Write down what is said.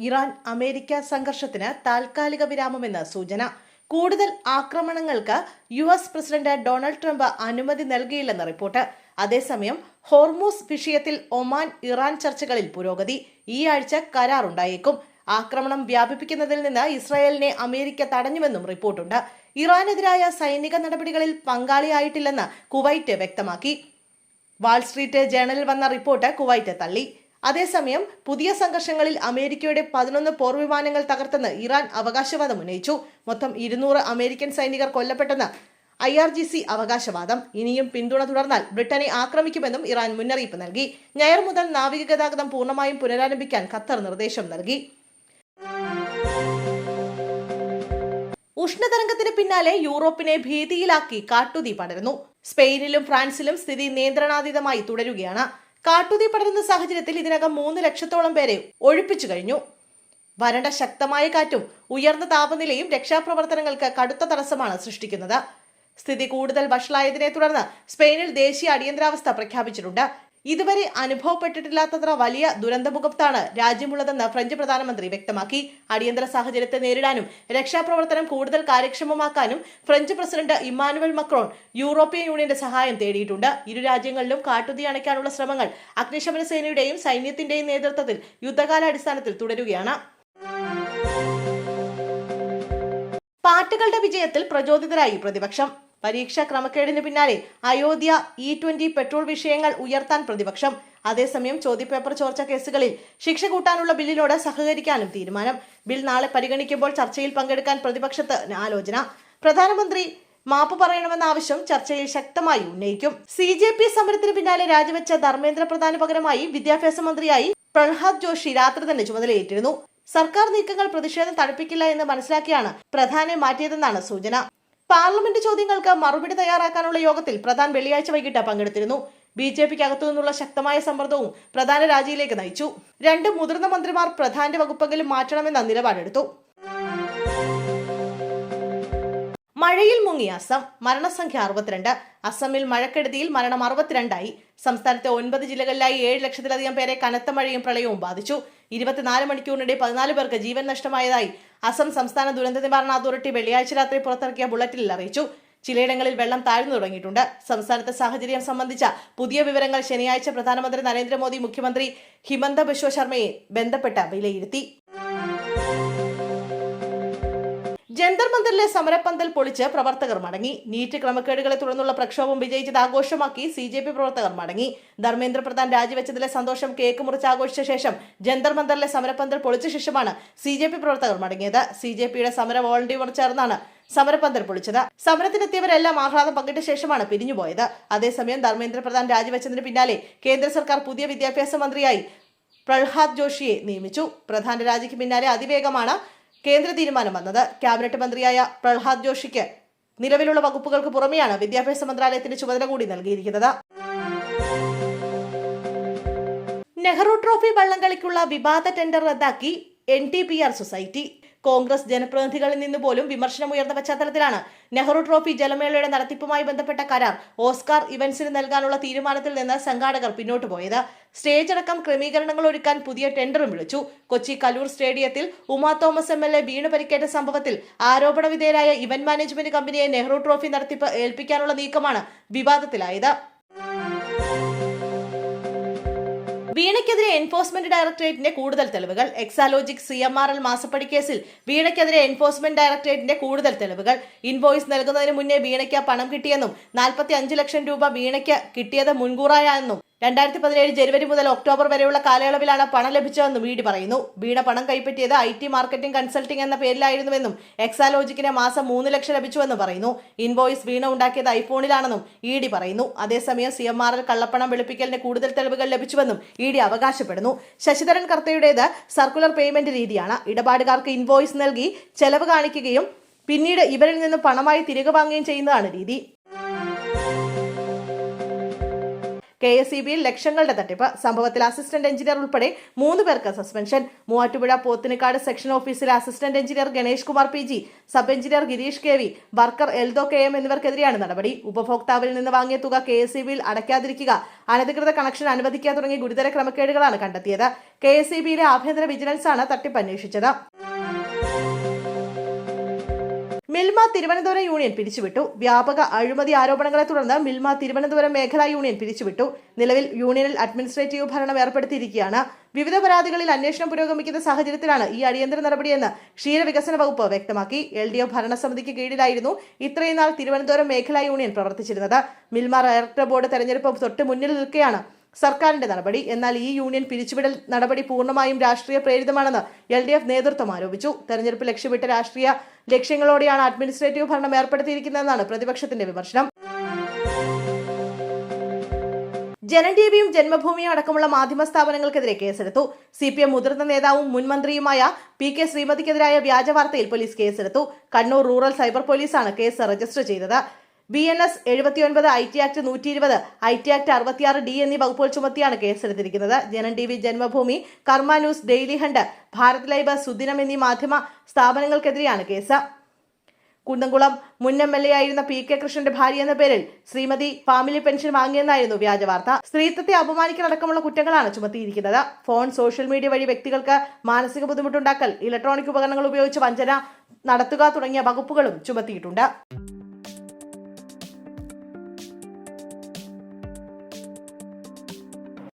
Iran America സംഘർഷത്തിന് താൽക്കാലിക വിരാമമെന്ന് സൂചന. കൂടുതൽ ആക്രമണങ്ങൾക്ക് US പ്രസിഡന്റ് ഡൊണാൾഡ് ട്രംപ് അനുമതി നൽകിയില്ലെന്ന് റിപ്പോർട്ട്. അതേസമയം ഹോർമൂസ് വിഷയത്തിൽ ഒമാൻ ഇറാൻ ചർച്ചകളിൽ പുരോഗതി. ഈ ആഴ്ച കരാറുണ്ടായേക്കും. ആക്രമണം വ്യാപിപ്പിക്കുന്നതിൽ നിന്ന് ഇസ്രായേലിനെ അമേരിക്ക തടഞ്ഞുവെന്നും റിപ്പോർട്ടുണ്ട്. ഇറാനെതിരായ സൈനിക നടപടികളിൽ പങ്കാളിയായിട്ടില്ലെന്ന് കുവൈറ്റ് വ്യക്തമാക്കി. വാൾസ്ട്രീറ്റ് ജേണലിൽ വന്ന റിപ്പോർട്ട് കുവൈറ്റ് തള്ളി. അതേസമയം പുതിയ സംഘർഷങ്ങളിൽ അമേരിക്കയുടെ 11 പോർവിമാനങ്ങൾ തകർത്തെന്ന് ഇറാൻ അവകാശവാദം ഉന്നയിച്ചു. മൊത്തം 200 അമേരിക്കൻ സൈനികർ കൊല്ലപ്പെട്ടെന്ന് IRGC അവകാശവാദം. ഇനിയും പിന്തുണ തുടർന്നാൽ ബ്രിട്ടനെ ആക്രമിക്കുമെന്നും ഇറാൻ മുന്നറിയിപ്പ് നൽകി. ഞായർ മുതൽ നാവിക ഗതാഗതം പൂർണ്ണമായും പുനരാരംഭിക്കാൻ ഖത്തർ നിർദ്ദേശം നൽകി. ഉഷ്ണതരംഗത്തിന് പിന്നാലെ യൂറോപ്പിനെ ഭീതിയിലാക്കി കാട്ടുതീ പടരുന്നു. സ്പെയിനിലും ഫ്രാൻസിലും സ്ഥിതി നിയന്ത്രണാതീതമായി തുടരുകയാണ്. കാട്ടുതീ പടരുന്ന സാഹചര്യത്തിൽ ഇതിനകം 3 ലക്ഷത്തോളം പേരെ ഒഴിപ്പിച്ചു കഴിഞ്ഞു. വരണ്ട ശക്തമായ കാറ്റും ഉയർന്ന താപനിലയും രക്ഷാപ്രവർത്തനങ്ങൾക്ക് കടുത്ത തടസ്സമാണ് സൃഷ്ടിക്കുന്നത്. സ്ഥിതി കൂടുതൽ വഷളായതിനെ തുടർന്ന് സ്പെയിനിൽ ദേശീയ അടിയന്തരാവസ്ഥ പ്രഖ്യാപിച്ചിട്ടുണ്ട്. ഇതുവരെ അനുഭവപ്പെട്ടിട്ടില്ലാത്തത്ര വലിയ ദുരന്തമുഖത്താണ് രാജ്യമുള്ളതെന്ന് ഫ്രഞ്ച് പ്രധാനമന്ത്രി വ്യക്തമാക്കി. അടിയന്തര സാഹചര്യത്തെ നേരിടാനും രക്ഷാപ്രവർത്തനം കൂടുതൽ കാര്യക്ഷമമാക്കാനും French president Emmanuel Macron European യൂണിയന്റെ സഹായം തേടിയിട്ടുണ്ട്. ഇരു രാജ്യങ്ങളിലും കാട്ടുതീ അണയ്ക്കാനുള്ള ശ്രമങ്ങൾ അഗ്നിശമന സേനയുടെയും സൈന്യത്തിന്റെയും നേതൃത്വത്തിൽ യുദ്ധകാലാടിസ്ഥാനത്തിൽ തുടരുകയാണ്. പാർട്ടികളുടെ വിജയത്തിൽ പ്രചോദിതരായി പ്രതിപക്ഷം. പരീക്ഷാ ക്രമക്കേടിന് പിന്നാലെ അയോധ്യ E20 പെട്രോൾ വിഷയങ്ങൾ ഉയർത്താൻ പ്രതിപക്ഷം. അതേസമയം ചോദ്യപേപ്പർ ചോർച്ച കേസുകളിൽ ശിക്ഷ കൂട്ടാനുള്ള ബില്ലിനോട് സഹകരിക്കാനും തീരുമാനം. ബിൽ നാളെ പരിഗണിക്കുമ്പോൾ ചർച്ചയിൽ പങ്കെടുക്കാൻ പ്രതിപക്ഷത്തിന് ആലോചന. പ്രധാനമന്ത്രി മാപ്പ് പറയണമെന്ന ആവശ്യം ചർച്ചയിൽ ശക്തമായി ഉന്നയിക്കും. CJP സമരത്തിന് പിന്നാലെ രാജിവെച്ച ധർമ്മേന്ദ്ര പ്രധാന് പകരമായി വിദ്യാഭ്യാസ മന്ത്രിയായി പ്രഹ്ലാദ് ജോഷി രാത്രി തന്നെ ചുമതലയേറ്റിരുന്നു. സർക്കാർ നീക്കങ്ങൾ പ്രതിഷേധം തടുപ്പിക്കില്ല എന്ന് മനസ്സിലാക്കിയാണ് പ്രധാനെ മാറ്റിയതെന്നാണ് സൂചന. പാർലമെന്റ് ചോദ്യങ്ങൾക്ക് മറുപടി തയ്യാറാക്കാനുള്ള യോഗത്തിൽ പ്രധാൻ വെള്ളിയാഴ്ച വൈകിട്ട് പങ്കെടുത്തിരുന്നു. BJPക്ക് അകത്തുനിന്നുള്ള ശക്തമായ സമ്മർദ്ദവും പ്രധാന രാജിയിലേക്ക് നയിച്ചു. 2 മുതിർന്ന മന്ത്രിമാർ പ്രധാന്റെ വകുപ്പെങ്കിലും മാറ്റണമെന്ന നിലപാടെടുത്തു. മഴയിൽ മുങ്ങി അസം. മരണസംഖ്യ 62. അസമിൽ മഴക്കെടുതിയിൽ മരണം 62ആയി. സംസ്ഥാനത്തെ 9 ജില്ലകളിലായി 7 ലക്ഷത്തിലധികം പേരെ കനത്ത മഴയും പ്രളയവും ബാധിച്ചു. 24 മണിക്കൂറിനിടെ 14 പേർക്ക് ജീവൻ നഷ്ടമായതായി അസം സംസ്ഥാന ദുരന്ത നിവാരണ അതോറിറ്റി വെള്ളിയാഴ്ച രാത്രി പുറത്തിറക്കിയ ബുള്ളറ്റിനിൽ അറിയിച്ചു. ചിലയിടങ്ങളിൽ വെള്ളം താഴ്ന്നു തുടങ്ങിയിട്ടുണ്ട്. സംസ്ഥാനത്തെ സാഹചര്യം സംബന്ധിച്ച പുതിയ വിവരങ്ങൾ ശനിയാഴ്ച പ്രധാനമന്ത്രി നരേന്ദ്രമോദി മുഖ്യമന്ത്രി ഹിമന്ത ബിശ്വ ശർമ്മയെ ബന്ധപ്പെട്ട് വിലയിരുത്തി. ജന്തർ മന്ദറിലെ സമരപ്പന്തൽ പൊളിച്ച് പ്രവർത്തകർ മടങ്ങി. നീറ്റ് ക്രമക്കേടുകളെ തുടർന്നുള്ള പ്രക്ഷോഭം വിജയിച്ചത് ആഘോഷമാക്കി CJP പ്രവർത്തകർ മടങ്ങി. ധർമ്മേന്ദ്ര പ്രധാൻ രാജിവെച്ചതിലെ സന്തോഷം കേക്ക് മുറിച്ച് ആഘോഷിച്ച ശേഷം ജന്തർ മന്ദറിലെ സമരപ്പന്തൽ പൊളിച്ച ശേഷമാണ് CJP പ്രവർത്തകർ മടങ്ങിയത്. CJPയുടെ സമര വോളണ്ടിയർ ചേർന്നാണ് സമരപ്പന്തൽ പൊളിച്ചത്. സമരത്തിനെത്തിയവരെല്ലാം ആഹ്ലാദം പങ്കിട്ട ശേഷമാണ് പിരിഞ്ഞുപോയത്. അതേസമയം ധർമ്മേന്ദ്ര പ്രധാൻ രാജിവെച്ചതിന് പിന്നാലെ കേന്ദ്ര സർക്കാർ പുതിയ വിദ്യാഭ്യാസ മന്ത്രിയായി പ്രഹ്ലാദ് ജോഷിയെ നിയമിച്ചു. പ്രധാന്റെ രാജിക്ക് പിന്നാലെ അതിവേഗമാണ് കേന്ദ്ര തീരുമാനം വന്നത്. ക്യാബിനറ്റ് മന്ത്രിയായ പ്രഹ്ലാദ് ജോഷിക്ക് നിലവിലുള്ള വകുപ്പുകൾക്ക് പുറമെയാണ് വിദ്യാഭ്യാസ മന്ത്രാലയത്തിന്റെ ചുമതല കൂടി നൽകിയിരിക്കുന്നത്. നെഹ്റു ട്രോഫി വള്ളംകളിക്കുള്ള വിവാദ ടെൻഡർ റദ്ദാക്കി NTPR സൊസൈറ്റി. കോൺഗ്രസ് ജനപ്രതിനിധികളിൽ നിന്ന് പോലും വിമർശനമുയർന്ന പശ്ചാത്തലത്തിലാണ് നെഹ്റു ട്രോഫി ജലമേളയുടെ നടത്തിപ്പുമായി ബന്ധപ്പെട്ട കരാർ ഓസ്കാർ ഇവന്റ്സിന് നൽകാനുള്ള തീരുമാനത്തിൽ നിന്ന് സംഘാടകർ പിന്നോട്ടു പോയത്. സ്റ്റേജ് അടക്കം ക്രമീകരണങ്ങൾ ഒരുക്കാൻ പുതിയ ടെൻഡറും വിളിച്ചു. കൊച്ചി കലൂർ സ്റ്റേഡിയത്തിൽ ഉമാ തോമസ് MLA വീണ് പരിക്കേറ്റ സംഭവത്തിൽ ആരോപണ വിധേയരായ ഇവന്റ് മാനേജ്മെന്റ് കമ്പനിയെ നെഹ്റു ട്രോഫി നടത്തിപ്പ് ഏൽപ്പിക്കാനുള്ള നീക്കമാണ് വിവാദത്തിലായത്. വീണയ്ക്കെതിരെ എൻഫോഴ്സ്മെന്റ് ഡയറക്ടറേറ്റിന്റെ കൂടുതൽ തെളിവുകൾ. എക്സാലോജിക് CMRL മാസപ്പടി കേസിൽ വീണയ്ക്കെതിരെ എൻഫോഴ്സ്മെന്റ് ഡയറക്ടറേറ്റിന്റെ കൂടുതൽ തെളിവുകൾ. ഇൻവോയ്സ് നൽകുന്നതിന് മുന്നേ വീണയ്ക്ക് പണം കിട്ടിയെന്നും 45 ലക്ഷം രൂപ വീണയ്ക്ക് കിട്ടിയത് മുൻകൂറായെന്നും 2017 ജനുവരി മുതൽ ഒക്ടോബർ വരെയുള്ള കാലയളവിലാണ് പണം ലഭിച്ചതെന്നും ED പറയുന്നു. വീണ പണം കൈപ്പറ്റിയത് IT മാർക്കറ്റിംഗ് കൺസൾട്ടിംഗ് എന്ന പേരിലായിരുന്നുവെന്നും എക്സാലോജിക്കിന് മാസം 3 ലക്ഷം ലഭിച്ചുവെന്നും പറയുന്നു. ഇൻവോയ്സ് വീണ ഉണ്ടാക്കിയത് ഐഫോണിലാണെന്നും ED പറയുന്നു. അതേസമയം CMRL കള്ളപ്പണം വെളുപ്പിക്കലിന് കൂടുതൽ തെളിവുകൾ ലഭിച്ചുവെന്നും ED അവകാശപ്പെടുന്നു. ശശിധരൻ കർത്തയുടേത് സർക്കുലർ പേയ്മെന്റ് രീതിയാണ്. ഇടപാടുകാർക്ക് ഇൻവോയ്സ് നൽകി ചെലവ് കാണിക്കുകയും പിന്നീട് ഇവരിൽ നിന്ന് പണമായി തിരികെ വാങ്ങുകയും ചെയ്യുന്നതാണ് രീതി. KSEBയിൽ ലക്ഷങ്ങളുടെ തട്ടിപ്പ്. സംഭവത്തിൽ അസിസ്റ്റന്റ് എഞ്ചിനീയർ ഉൾപ്പെടെ 3 പേർക്ക് സസ്പെൻഷൻ. മൂവാറ്റുപുഴ പോത്തിനിക്കാട് സെക്ഷൻ ഓഫീസിലെ assistant engineer Ganesh Kumar PG, sub engineer Girish KV, worker Eldho KM എന്നിവർക്കെതിരെയാണ് നടപടി. ഉപഭോക്താവിൽ നിന്ന് വാങ്ങിയ തുക KSEBയിൽ അടയ്ക്കാതിരിക്കുക, അനധികൃത കണക്ഷൻ അനുവദിക്കുക തുടങ്ങിയ ഗുരുതര ക്രമക്കേടുകളാണ് കണ്ടെത്തിയത്. KSEBയിലെ ആഭ്യന്തര വിജിലൻസാണ് തട്ടിപ്പ് അന്വേഷിച്ചത്. മിൽമ തിരുവനന്തപുരം യൂണിയൻ പിരിച്ചുവിട്ടു. വ്യാപക അഴിമതി ആരോപണങ്ങളെ തുടർന്ന് മിൽമ തിരുവനന്തപുരം മേഖലാ യൂണിയൻ പിരിച്ചുവിട്ടു. നിലവിൽ യൂണിയനിൽ അഡ്മിനിസ്ട്രേറ്റീവ് ഭരണം ഏർപ്പെടുത്തിയിരിക്കുകയാണ്. വിവിധ പരാതികളിൽ അന്വേഷണം പുരോഗമിക്കുന്ന സാഹചര്യത്തിലാണ് ഈ അടിയന്തര നടപടിയെന്ന് ക്ഷീരവികസന വകുപ്പ് വ്യക്തമാക്കി. LDF ഭരണസമിതിക്ക് കീഴിലായിരുന്നു ഇത്രയും നാൾ തിരുവനന്തപുരം മേഖലാ യൂണിയൻ പ്രവർത്തിച്ചിരുന്നത്. മിൽമ ഡയറക്ടർ ബോർഡ് തെരഞ്ഞെടുപ്പ് തൊട്ട് മുന്നിൽ നിൽക്കെയാണ് സർക്കാരിന്റെ നടപടി. എന്നാൽ ഈ യൂണിയൻ പിരിച്ചുവിടൽ നടപടി പൂർണ്ണമായും രാഷ്ട്രീയ പ്രേരിതമാണെന്ന് LDF നേതൃത്വം ആരോപിച്ചു. തെരഞ്ഞെടുപ്പ് ലക്ഷ്യമിട്ട രാഷ്ട്രീയ ലക്ഷ്യങ്ങളോടെയാണ് അഡ്മിനിസ്ട്രേറ്റീവ് ഭരണം ഏർപ്പെടുത്തിയിരിക്കുന്നതെന്നാണ് പ്രതിപക്ഷത്തിന്റെ വിമർശനം. ജനം ടിവിയും ജന്മഭൂമിയും അടക്കമുള്ള മാധ്യമ സ്ഥാപനങ്ങൾക്കെതിരെ കേസെടുത്തു. CPM മുതിർന്ന നേതാവും മുൻ മന്ത്രിയുമായ PK ശ്രീമതിക്കെതിരായ വ്യാജ വാർത്തയിൽ പോലീസ് കേസെടുത്തു. കണ്ണൂർ റൂറൽ സൈബർ പോലീസാണ് കേസ് രജിസ്റ്റർ ചെയ്തത്. BNS 79, IT act 120, IT act 66D എന്നീ വകുപ്പുകൾ ചുമത്തിയാണ് കേസെടുത്തിരിക്കുന്നത്. Janam TV, Janmabhumi, Karma news, Dailyhunt, Bharat live, Sudinam എന്നീ മാധ്യമ സ്ഥാപനങ്ങൾക്കെതിരെയാണ് കേസ്. കുന്നംകുളം മുൻ MLA ആയിരുന്ന PK കൃഷ്ണന്റെ ഭാര്യ എന്ന പേരിൽ ശ്രീമതി ഫാമിലി പെൻഷൻ വാങ്ങിയെന്നായിരുന്നു വ്യാജ വാർത്ത. സ്ത്രീത്വത്തെ അപമാനിക്കലടക്കമുള്ള കുറ്റങ്ങളാണ് ചുമത്തിയിരിക്കുന്നത്. ഫോൺ, സോഷ്യൽ മീഡിയ വഴി വ്യക്തികൾക്ക് മാനസിക ബുദ്ധിമുട്ടുണ്ടാക്കൽ, ഇലക്ട്രോണിക് ഉപകരണങ്ങൾ ഉപയോഗിച്ച് വഞ്ചന നടത്തുക തുടങ്ങിയ വകുപ്പുകളും ചുമത്തിയിട്ടുണ്ട്.